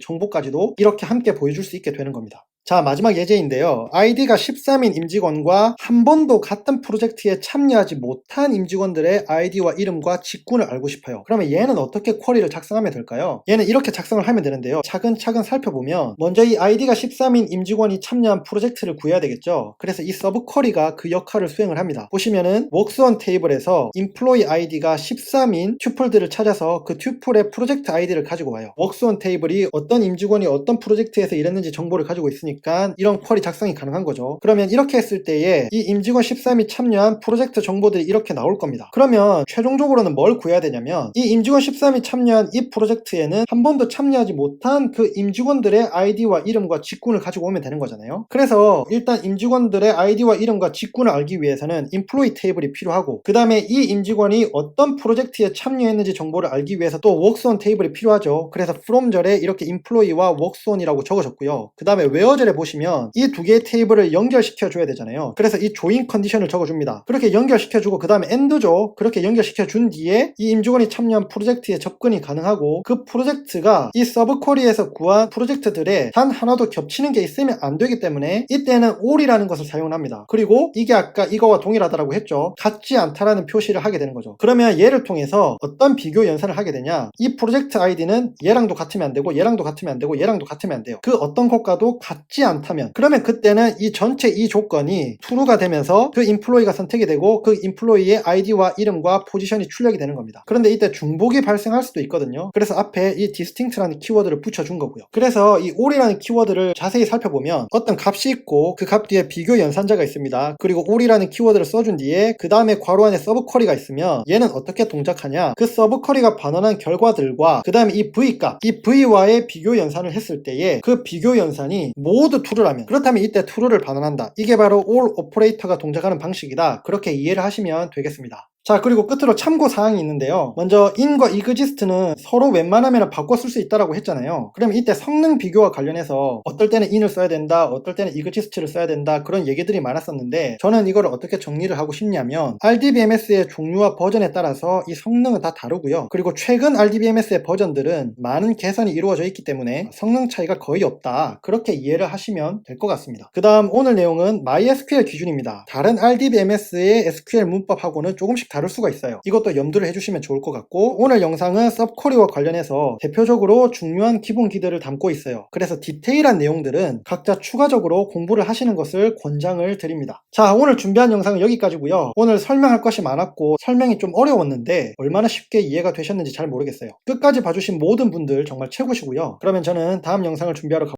정보까지도 이렇게 함께 보여줄 수 있게 되는 겁니다. 자, 마지막 예제인데요. 아이디가 13인 임직원과 한 번도 같은 프로젝트에 참여하지 못한 임직원들의 아이디와 이름과 직군을 알고 싶어요. 그러면 얘는 어떻게 쿼리를 작성하면 될까요? 얘는 이렇게 작성을 하면 되는데요. 차근차근 살펴보면 먼저 이 아이디가 13인 임직원이 참여한 프로젝트를 구해야 되겠죠. 그래서 이 서브 쿼리가 그 역할을 수행을 합니다. 보시면은 works on 테이블에서 employee 아이디가 13인 튜플들을 찾아서 그 튜플의 프로젝트 아이디를 가지고 와요. works on 테이블이 어떤 임직원이 어떤 프로젝트에서 일했는지 정보를 가지고 있으니까 이런 쿼리 작성이 가능한 거죠. 그러면 이렇게 했을 때에 이 임직원 13이 참여한 프로젝트 정보들이 이렇게 나올 겁니다. 그러면 최종적으로는 뭘 구해야 되냐면 이 임직원 13이 참여한 이 프로젝트에는 한 번도 참여하지 못한 그 임직원들의 아이디와 이름과 직군을 가지고 오면 되는 거잖아요. 그래서 일단 임직원들의 아이디와 이름과 직군을 알기 위해서는 employee 테이블이 필요하고, 그 다음에 이 임직원이 어떤 프로젝트에 참여했는지 정보를 알기 위해서 또 works on 테이블이 필요하죠. 그래서 from 절에 이렇게 employee와 works on이라고 적어줬고요. 그 다음에 where 절에 보시면 이 두 개의 테이블을 연결시켜 줘야 되잖아요. 그래서 이 join 컨디션을 적어줍니다. 그렇게 연결시켜주고 그 다음에 end죠. 그렇게 연결시켜 준 뒤에 이 임직원이 참여한 프로젝트에 접근이 가능하고, 그 프로젝트가 이 서브 쿼리에서 구한 프로젝트들에 단 하나도 겹치는 게 있으면 안 되기 때문에 이때는 all이라는 것을 사용합니다. 그리고 이게 아까 이거와 동일하다라고 했죠. 같지 않다라는 표시를 하게 되는 거죠. 그러면 얘를 통해서 어떤 비교 연산을 하게 되냐, 이 프로젝트 아이디는 얘랑도 같으면 안 되고 얘랑도 같으면 안 되고 얘랑도 같으면 안 돼요. 그 어떤 것과도 같지 않다면, 그러면 그때는 이 전체 이 조건이 true가 되면서 그 인플로이가 선택이 되고 그 인플로이의 아이디와 이름과 포지션이 출력이 되는 겁니다. 그런데 이때 중복이 발생할 수도 있거든요. 그래서 앞에 이 distinct라는 키워드를 붙여준 거고요. 그래서 이 all이라는 키워드를 자세히 살펴보면 어떤 값이 있고 그 값 뒤에 비교 연산자가 있습니다. 그리고 all이라는 키워드를 써준 뒤에 그 다음에 괄호 안에 서브 쿼리가 있으면 얘는 어떻게 동작하냐, 그 서브 쿼리가 반환한 결과들과 그 다음에 이 v값, 이 v와의 비교 연산을 했을 때에 그 비교 연산이 모두 true라면, 그렇다면 이때 true를 반환한다. 이게 바로 all 오퍼레이터가 동작하는 방식이다. 그렇게 이해를 하시면 되겠습니다. 자, 그리고 끝으로 참고사항이 있는데요. 먼저 in과 exist는 서로 웬만하면 바꿔 쓸 수 있다고 했잖아요. 그럼 이때 성능 비교와 관련해서 어떨 때는 in을 써야 된다, 어떨 때는 exist를 써야 된다, 그런 얘기들이 많았었는데 저는 이걸 어떻게 정리를 하고 싶냐면 RDBMS의 종류와 버전에 따라서 이 성능은 다 다르고요. 그리고 최근 RDBMS의 버전들은 많은 개선이 이루어져 있기 때문에 성능 차이가 거의 없다. 그렇게 이해를 하시면 될 것 같습니다. 그 다음 오늘 내용은 MySQL 기준입니다. 다른 RDBMS의 SQL 문법하고는 조금씩 다를 수가 있어요. 이것도 염두를 해주시면 좋을 것 같고, 오늘 영상은 서브쿼리와 관련해서 대표적으로 중요한 기본 기들을 담고 있어요. 그래서 디테일한 내용들은 각자 추가적으로 공부를 하시는 것을 권장을 드립니다. 자, 오늘 준비한 영상은 여기까지고요. 오늘 설명할 것이 많았고 설명이 좀 어려웠는데 얼마나 쉽게 이해가 되셨는지 잘 모르겠어요. 끝까지 봐주신 모든 분들 정말 최고시고요. 그러면 저는 다음 영상을 준비하러 가볼게요.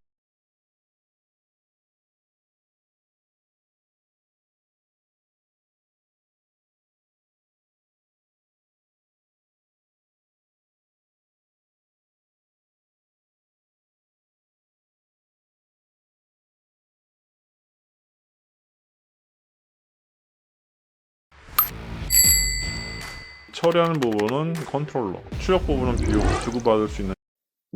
처리하는 부분은 컨트롤러, 출력 부분은 비용, 주고받을 수 있는.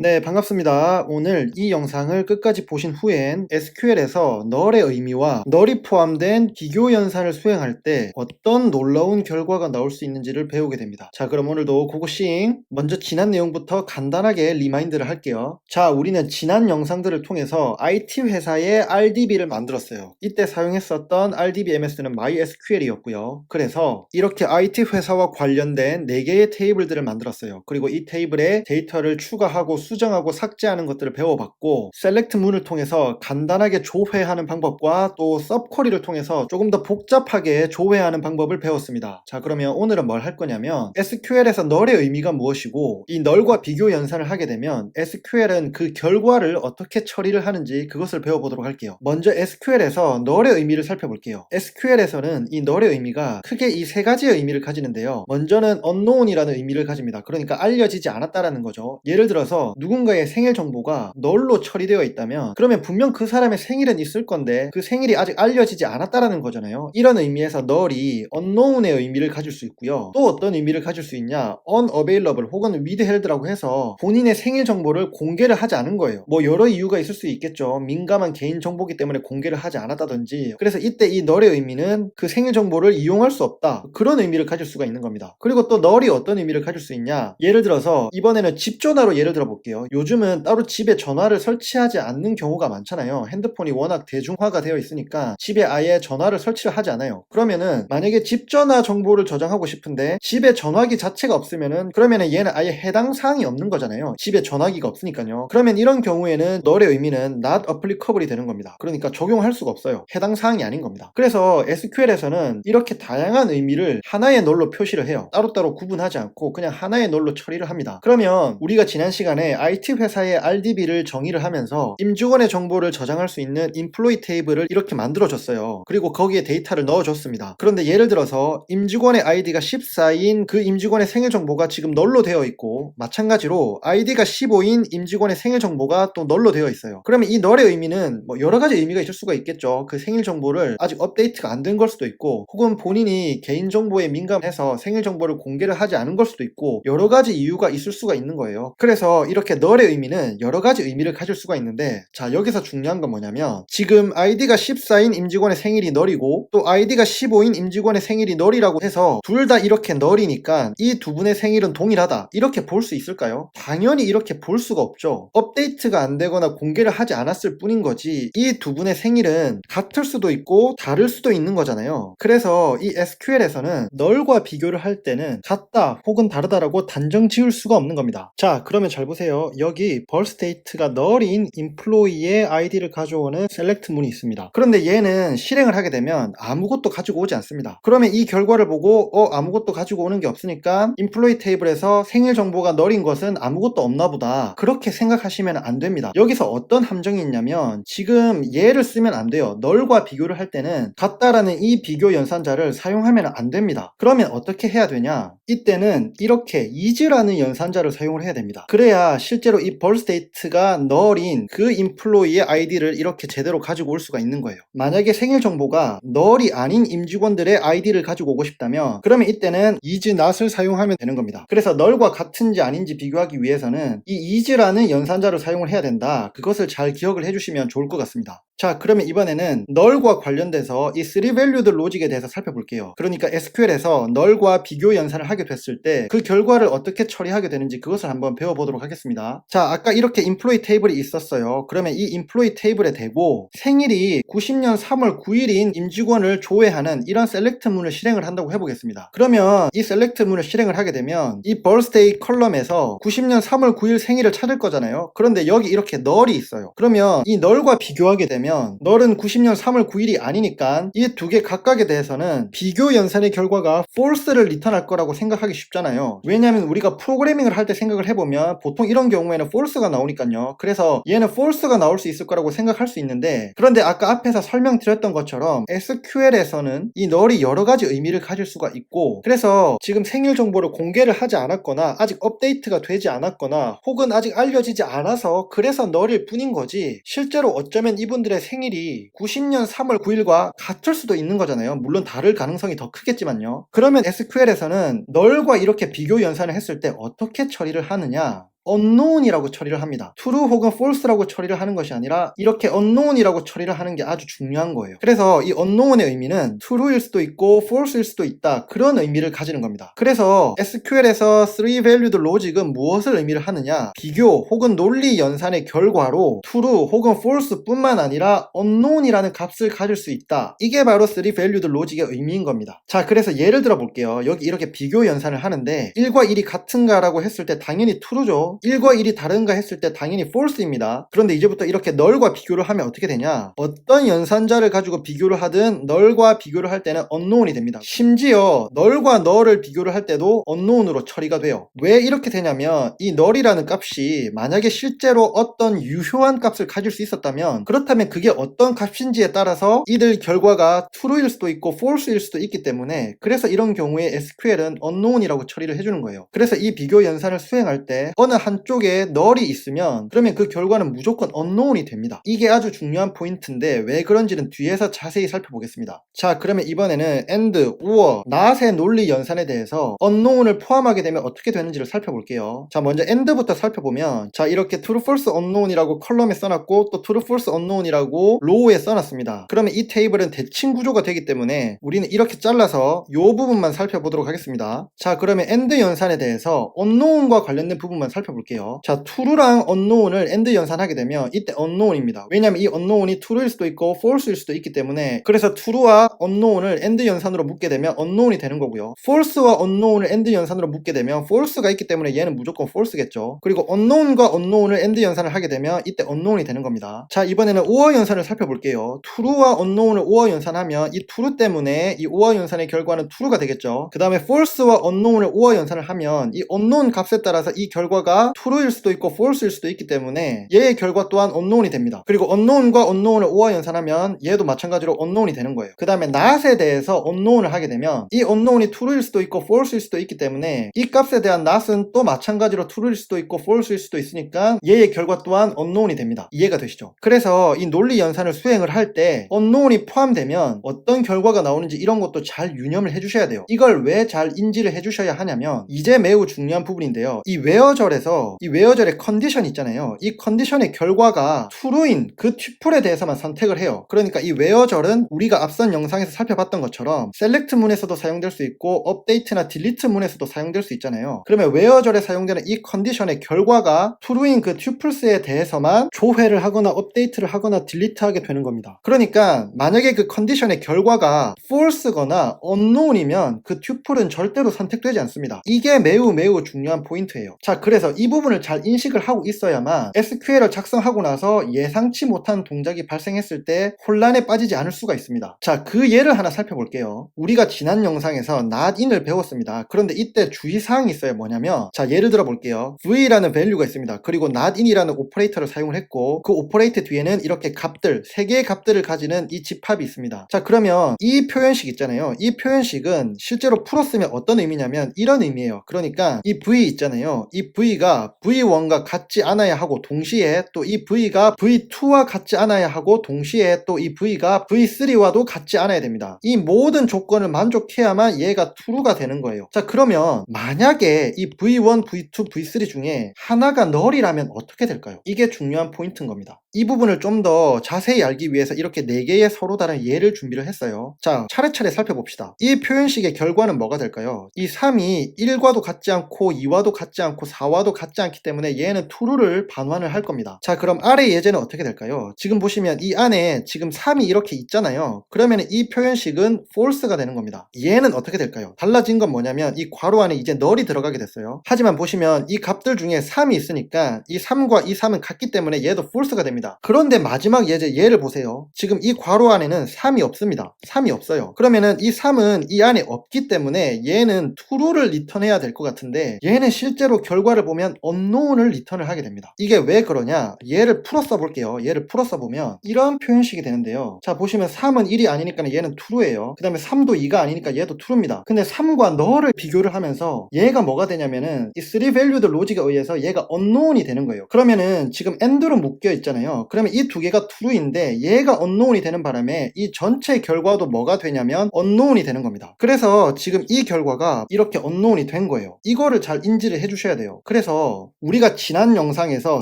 네, 반갑습니다. 오늘 이 영상을 끝까지 보신 후엔 SQL에서 null의 의미와 null이 포함된 비교 연산을 수행할 때 어떤 놀라운 결과가 나올 수 있는지를 배우게 됩니다. 자, 그럼 오늘도 고고싱! 먼저 지난 내용부터 간단하게 리마인드를 할게요. 자, 우리는 지난 영상들을 통해서 IT 회사의 RDB를 만들었어요. 이때 사용했었던 RDBMS는 MySQL이었고요. 그래서 이렇게 IT 회사와 관련된 4개의 테이블들을 만들었어요. 그리고 이 테이블에 데이터를 추가하고 수정하고 삭제하는 것들을 배워봤고, 셀렉트 문을 통해서 간단하게 조회하는 방법과 또 서브쿼리를 통해서 조금 더 복잡하게 조회하는 방법을 배웠습니다. 자, 그러면 오늘은 뭘 할 거냐면 SQL에서 null의 의미가 무엇이고 이 null과 비교 연산을 하게 되면 SQL은 그 결과를 어떻게 처리를 하는지 그것을 배워보도록 할게요. 먼저 SQL에서 null의 의미를 살펴볼게요. SQL에서는 이 null의 의미가 크게 이 3가지의 의미를 가지는데요. 먼저는 unknown이라는 의미를 가집니다. 그러니까 알려지지 않았다라는 거죠. 예를 들어서 누군가의 생일 정보가 null로 처리되어 있다면 그러면 분명 그 사람의 생일은 있을 건데 그 생일이 아직 알려지지 않았다라는 거잖아요. 이런 의미에서 null이 unknown의 의미를 가질 수 있고요. 또 어떤 의미를 가질 수 있냐, unavailable 혹은 withheld라고 해서 본인의 생일 정보를 공개를 하지 않은 거예요. 뭐 여러 이유가 있을 수 있겠죠. 민감한 개인 정보기 때문에 공개를 하지 않았다든지. 그래서 이때 이 null의 의미는 그 생일 정보를 이용할 수 없다, 그런 의미를 가질 수가 있는 겁니다. 그리고 또 null이 어떤 의미를 가질 수 있냐, 예를 들어서 이번에는 집 전화로 예를 들어 볼게요. 살펴볼게요. 요즘은 따로 집에 전화를 설치하지 않는 경우가 많잖아요. 핸드폰이 워낙 대중화가 되어 있으니까 집에 아예 전화를 설치를 하지 않아요. 그러면은 만약에 집 전화 정보를 저장하고 싶은데 집에 전화기 자체가 없으면은 그러면은 얘는 아예 해당 사항이 없는 거잖아요. 집에 전화기가 없으니까요. 그러면 이런 경우에는 널의 의미는 not applicable이 되는 겁니다. 그러니까 적용할 수가 없어요. 해당 사항이 아닌 겁니다. 그래서 SQL에서는 이렇게 다양한 의미를 하나의 널로 표시를 해요. 따로따로 구분하지 않고 그냥 하나의 널로 처리를 합니다. 그러면 우리가 지난 시간에 IT 회사의 RDB를 정의를 하면서 임직원의 정보를 저장할 수 있는 employee 테이블을 이렇게 만들어줬어요. 그리고 거기에 데이터를 넣어줬습니다. 그런데 예를 들어서 임직원의 아이디가 14인 그 임직원의 생일 정보가 지금 널로 되어 있고 마찬가지로 아이디가 15인 임직원의 생일 정보가 또 널로 되어 있어요. 그러면 이 널의 의미는 뭐 여러 가지 의미가 있을 수가 있겠죠. 그 생일 정보를 아직 업데이트가 안 된 걸 수도 있고 혹은 본인이 개인정보에 민감해서 생일 정보를 공개를 하지 않은 걸 수도 있고 여러 가지 이유가 있을 수가 있는 거예요. 그래서 이렇게 널의 의미는 여러 가지 의미를 가질 수가 있는데 자 여기서 중요한 건 뭐냐면 지금 아이디가 14인 임직원의 생일이 널이고 또 아이디가 15인 임직원의 생일이 널이라고 해서 둘 다 이렇게 널이니까 이 두 분의 생일은 동일하다 이렇게 볼 수 있을까요? 당연히 이렇게 볼 수가 없죠. 업데이트가 안 되거나 공개를 하지 않았을 뿐인 거지 이 두 분의 생일은 같을 수도 있고 다를 수도 있는 거잖아요. 그래서 이 SQL에서는 널과 비교를 할 때는 같다 혹은 다르다라고 단정 지을 수가 없는 겁니다. 자 그러면 잘 보세요. 여기 벌스테이트가 널인 employee의 아이디를 가져오는 select 문이 있습니다. 그런데 얘는 실행을 하게 되면 아무것도 가지고 오지 않습니다. 그러면 이 결과를 보고 아무것도 가지고 오는 게 없으니까 employee 테이블에서 생일 정보가 널인 것은 아무것도 없나 보다 그렇게 생각하시면 안 됩니다. 여기서 어떤 함정이 있냐면 지금 얘를 쓰면 안 돼요. 널과 비교를 할 때는 같다라는 이 비교 연산자를 사용하면 안 됩니다. 그러면 어떻게 해야 되냐? 이때는 이렇게 is라는 연산자를 사용을 해야 됩니다. 그래야 실제로 이 벌스테이트가 널인 그 employee의 아이디를 이렇게 제대로 가지고 올 수가 있는 거예요. 만약에 생일 정보가 널이 아닌 임직원들의 아이디를 가지고 오고 싶다면 그러면 이때는 is not을 사용하면 되는 겁니다. 그래서 널과 같은지 아닌지 비교하기 위해서는 이 is라는 연산자를 사용을 해야 된다. 그것을 잘 기억을 해주시면 좋을 것 같습니다. 자 그러면 이번에는 널과 관련돼서 이 3valued 로직에 대해서 살펴볼게요. 그러니까 SQL에서 널과 비교 연산을 하게 됐을 때 그 결과를 어떻게 처리하게 되는지 그것을 한번 배워보도록 하겠습니다. 자 아까 이렇게 employee 테이블이 있었어요. 그러면 이 employee 테이블에 대고 생일이 90년 3월 9일인 임직원을 조회하는 이런 select 문을 실행을 한다고 해보겠습니다. 그러면 이 select 문을 실행을 하게 되면 이 birthday 컬럼에서 90년 3월 9일 생일을 찾을 거잖아요. 그런데 여기 이렇게 널이 있어요. 그러면 이 널과 비교하게 되면 널은 90년 3월 9일이 아니니까 이 두 개 각각에 대해서는 비교 연산의 결과가 false를 리턴할 거라고 생각하기 쉽잖아요. 왜냐하면 우리가 프로그래밍을 할 때 생각을 해보면 보통 이런 경우에는 false가 나오니까요. 그래서 얘는 false가 나올 수 있을 거라고 생각할 수 있는데 그런데 아까 앞에서 설명드렸던 것처럼 SQL에서는 이 널이 여러 가지 의미를 가질 수가 있고 그래서 지금 생일 정보를 공개를 하지 않았거나 아직 업데이트가 되지 않았거나 혹은 아직 알려지지 않아서 그래서 널일 뿐인 거지 실제로 어쩌면 이분들의 생일이 90년 3월 9일과 같을 수도 있는 거잖아요. 물론 다를 가능성이 더 크겠지만요. 그러면 SQL에서는 널과 이렇게 비교 연산을 했을 때 어떻게 처리를 하느냐? unknown이라고 처리를 합니다. true 혹은 false라고 처리를 하는 것이 아니라 이렇게 unknown이라고 처리를 하는 게 아주 중요한 거예요. 그래서 이 unknown의 의미는 true일 수도 있고 false일 수도 있다 그런 의미를 가지는 겁니다. 그래서 SQL에서 3valued logic은 무엇을 의미를 하느냐 비교 혹은 논리 연산의 결과로 true 혹은 false 뿐만 아니라 unknown이라는 값을 가질 수 있다. 이게 바로 3valued logic의 의미인 겁니다. 자 그래서 예를 들어 볼게요. 여기 이렇게 비교 연산을 하는데 1과 1이 같은가 라고 했을 때 당연히 true죠. 1과 1이 다른가 했을 때 당연히 false입니다. 그런데 이제부터 이렇게 널과 비교를 하면 어떻게 되냐? 어떤 연산자를 가지고 비교를 하든 널과 비교를 할 때는 unknown이 됩니다. 심지어 널과 널을 비교를 할 때도 unknown으로 처리가 돼요. 왜 이렇게 되냐면 이 널이라는 값이 만약에 실제로 어떤 유효한 값을 가질 수 있었다면 그렇다면 그게 어떤 값인지에 따라서 이들 결과가 true일 수도 있고 false일 수도 있기 때문에 그래서 이런 경우에 SQL은 unknown이라고 처리를 해주는 거예요. 그래서 이 비교 연산을 수행할 때 어느 한쪽에 널이 있으면 그러면 그 결과는 무조건 unknown이 됩니다. 이게 아주 중요한 포인트인데 왜 그런지는 뒤에서 자세히 살펴보겠습니다. 자 그러면 이번에는 and, or, not의 논리 연산에 대해서 unknown을 포함하게 되면 어떻게 되는지를 살펴볼게요. 자 먼저 and부터 살펴보면 자 이렇게 true, false, unknown이라고 컬럼에 써놨고 또 true, false, unknown이라고 row에 써놨습니다. 그러면 이 테이블은 대칭 구조가 되기 때문에 우리는 이렇게 잘라서 이 부분만 살펴보도록 하겠습니다. 자 그러면 and 연산에 대해서 unknown과 관련된 부분만 살펴볼게요. 살펴볼게요. 자, true랑 unknown을 AND 연산하게 되면 이때 unknown입니다. 왜냐면 이 unknown이 true일 수도 있고 false일 수도 있기 때문에, 그래서 true와 unknown을 AND 연산으로 묶게 되면 unknown이 되는 거고요. false와 unknown을 AND 연산으로 묶게 되면 false가 있기 때문에 얘는 무조건 false겠죠. 그리고 unknown과 unknown을 AND 연산을 하게 되면 이때 unknown이 되는 겁니다. 자, 이번에는 OR 연산을 살펴볼게요. true와 unknown을 OR 연산하면 이 true 때문에 이 OR 연산의 결과는 true가 되겠죠. 그 다음에 false와 unknown을 OR 연산을 하면 이 unknown 값에 따라서 이 결과가 true일 수도 있고 false일 수도 있기 때문에 얘의 결과 또한 unknown이 됩니다. 그리고 unknown과 unknown을 OR 연산하면 얘도 마찬가지로 unknown이 되는 거예요. 그 다음에 not에 대해서 unknown을 하게 되면 이 unknown이 true일 수도 있고 false일 수도 있기 때문에 이 값에 대한 not은 또 마찬가지로 true일 수도 있고 false일 수도 있으니까 얘의 결과 또한 unknown이 됩니다. 이해가 되시죠? 그래서 이 논리 연산을 수행을 할 때 unknown이 포함되면 어떤 결과가 나오는지 이런 것도 잘 유념을 해주셔야 돼요. 이걸 왜 잘 인지를 해주셔야 하냐면 이제 매우 중요한 부분인데요. 이 웨어절에서 이 웨어절의 컨디션 있잖아요. 이 컨디션의 결과가 true인 그 튜플에 대해서만 선택을 해요. 그러니까 이 웨어절은 우리가 앞선 영상에서 살펴봤던 것처럼 select 문에서도 사용될 수 있고 update나 delete 문에서도 사용될 수 있잖아요. 그러면 웨어절에 사용되는 이 컨디션의 결과가 true인 그 튜플스에 대해서만 조회를 하거나 업데이트를 하거나 딜리트하게 되는 겁니다. 그러니까 만약에 그 컨디션의 결과가 false거나 unknown이면 그 튜플은 절대로 선택되지 않습니다. 이게 매우 중요한 포인트예요. 자, 그래서 이 부분을 잘 인식을 하고 있어야만 SQL을 작성하고 나서 예상치 못한 동작이 발생했을 때 혼란에 빠지지 않을 수가 있습니다. 자, 그 예를 하나 살펴볼게요. 우리가 지난 영상에서 not인을 배웠습니다. 그런데 이때 주의사항이 있어요. 뭐냐면, 자, 예를 들어 볼게요. v라는 밸류가 있습니다. 그리고 not인이라는 오퍼레이터를 사용을 했고 그 오퍼레이터 뒤에는 이렇게 값들, 3개의 값들을 가지는 이 집합이 있습니다. 자, 그러면 이 표현식 있잖아요. 이 표현식은 실제로 풀었으면 어떤 의미냐면 이런 의미예요. 그러니까 이 v 있잖아요. 이 v가 v1과 같지 않아야 하고 동시에 또 이 v가 v2와 같지 않아야 하고 동시에 또 이 v가 v3와도 같지 않아야 됩니다. 이 모든 조건을 만족해야만 얘가 true가 되는 거예요. 자, 그러면 만약에 이 v1, v2, v3 중에 하나가 null이라면 어떻게 될까요? 이게 중요한 포인트인 겁니다. 이 부분을 좀 더 자세히 알기 위해서 이렇게 4개의 서로 다른 예를 준비를 했어요. 자, 차례차례 살펴봅시다. 이 표현식의 결과는 뭐가 될까요? 이 3이 1과도 같지 않고 2와도 같지 않고 4와도 같지 않기 때문에 얘는 true를 반환을 할 겁니다. 자, 그럼 아래 예제는 어떻게 될까요? 지금 보시면 이 안에 지금 3이 이렇게 있잖아요. 그러면 이 표현식은 false가 되는 겁니다. 얘는 어떻게 될까요? 달라진 건 뭐냐면 이 괄호 안에 이제 null이 들어가게 됐어요. 하지만 보시면 이 값들 중에 3이 있으니까 이 3과 이 3은 같기 때문에 얘도 false가 됩니다. 그런데 마지막 예제 얘를 보세요. 지금 이 괄호 안에는 3이 없습니다. 3이 없어요. 그러면은 이 3은 이 안에 없기 때문에 얘는 true를 리턴해야 될 것 같은데 얘는 실제로 결과를 보면 unknown을 리턴을 하게 됩니다. 이게 왜 그러냐? 얘를 풀어서 볼게요. 얘를 풀어서 보면 이런 표현식이 되는데요. 자, 보시면 3은 1이 아니니까 얘는 true예요. 그 다음에 3도 2가 아니니까 얘도 true입니다. 근데 3과 null을 비교를 하면서 얘가 뭐가 되냐면은 이 3valued 로직에 의해서 얘가 unknown이 되는 거예요. 그러면은 지금 and로 묶여 있잖아요. 그러면 이 두 개가 true인데 얘가 unknown이 되는 바람에 이 전체 결과도 뭐가 되냐면 unknown이 되는 겁니다. 그래서 지금 이 결과가 이렇게 unknown이 된 거예요. 이거를 잘 인지를 해주셔야 돼요. 그래서 우리가 지난 영상에서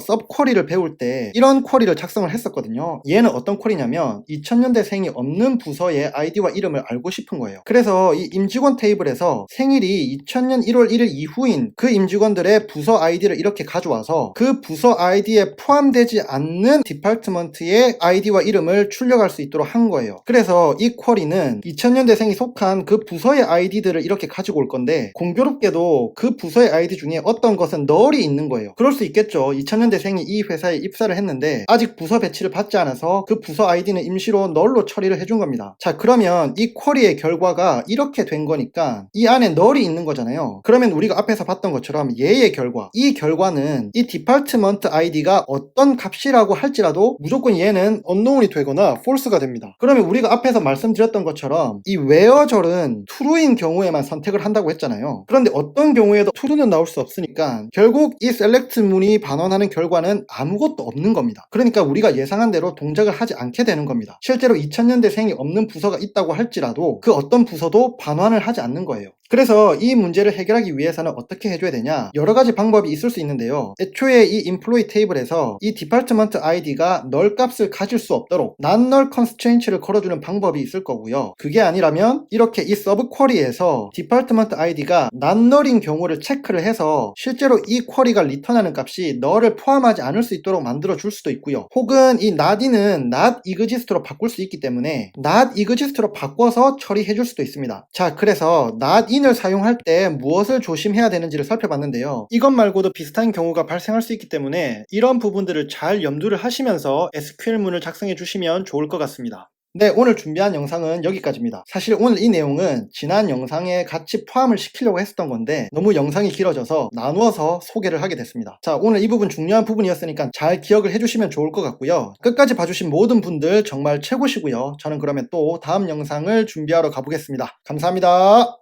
서브쿼리를 배울 때 이런 쿼리를 작성을 했었거든요. 얘는 어떤 쿼리냐면 2000년대생이 없는 부서의 아이디와 이름을 알고 싶은 거예요. 그래서 이 임직원 테이블에서 생일이 2000년 1월 1일 이후인 그 임직원들의 부서 아이디를 이렇게 가져와서 그 부서 아이디에 포함되지 않는 디파트먼트의 아이디와 이름을 출력할 수 있도록 한 거예요. 그래서 이 쿼리는 2000년대생이 속한 그 부서의 아이디들을 이렇게 가지고 올 건데 공교롭게도 그 부서의 아이디 중에 어떤 것은 null이 있는 거예요. 그럴 수 있겠죠. 2000년대생이 이 회사에 입사를 했는데 아직 부서 배치를 받지 않아서 그 부서 아이디는 임시로 null로 처리를 해준 겁니다. 자, 그러면 이 쿼리의 결과가 이렇게 된 거니까 이 안에 null이 있는 거잖아요. 그러면 우리가 앞에서 봤던 것처럼 얘의 결과, 이 결과는 이 디파트먼트 아이디가 어떤 값이라고 할지라도 무조건 얘는 unknown이 되거나 false가 됩니다. 그러면 우리가 앞에서 말씀드렸던 것처럼 이 where절은 true인 경우에만 선택을 한다고 했잖아요. 그런데 어떤 경우에도 true는 나올 수 없으니까 결국 이 select 문이 반환하는 결과는 아무것도 없는 겁니다. 그러니까 우리가 예상한 대로 동작을 하지 않게 되는 겁니다. 실제로 2000년대생이 없는 부서가 있다고 할지라도 그 어떤 부서도 반환을 하지 않는 거예요. 그래서 이 문제를 해결하기 위해서는 어떻게 해줘야 되냐? 여러 가지 방법이 있을 수 있는데요. 애초에 이 employee 테이블에서 이 department id가 널 값을 가질 수 없도록 not null constraints를 걸어주는 방법이 있을 거고요. 그게 아니라면 이렇게 이 서브 쿼리에서 department id가 not null인 경우를 체크를 해서 실제로 이 쿼리가 리턴하는 값이 null을 포함하지 않을 수 있도록 만들어 줄 수도 있고요. 혹은 이 not인은 not exist로 바꿀 수 있기 때문에 not exist로 바꿔서 처리해 줄 수도 있습니다. 자, 그래서 not in을 사용할 때 무엇을 조심해야 되는지를 살펴봤는데요. 이것 말고도 비슷한 경우가 발생할 수 있기 때문에 이런 부분들을 잘 염두를 하시면서 SQL문을 작성해 주시면 좋을 것 같습니다. 네, 오늘 준비한 영상은 여기까지입니다. 사실 오늘 이 내용은 지난 영상에 같이 포함을 시키려고 했었던 건데 너무 영상이 길어져서 나누어서 소개를 하게 됐습니다. 자, 오늘 이 부분 중요한 부분이었으니까 잘 기억을 해주시면 좋을 것 같고요. 끝까지 봐주신 모든 분들 정말 최고시고요. 저는 그러면 또 다음 영상을 준비하러 가보겠습니다. 감사합니다.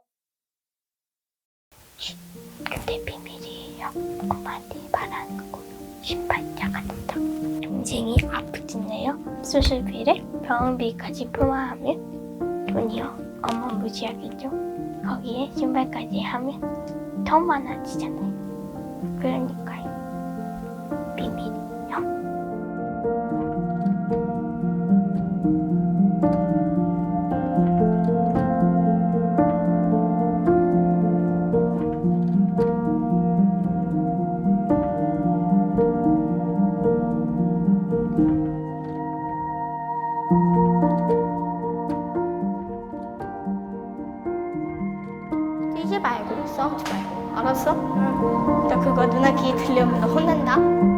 근데 비밀이에요. 엄마한테 말하는 거 신발자가 됐다. 동생이 아프진데요. 수술비를 병원비까지 포함하면 돈이요. 엄마 무지하겠죠. 거기에 신발까지 하면 더 많아지잖아요. 그러니까요. 비밀이에요. 뛰지 말고 싸우지 말고 알았어? 응. 너 그거 누나 귀에 들려오면 너 혼난다.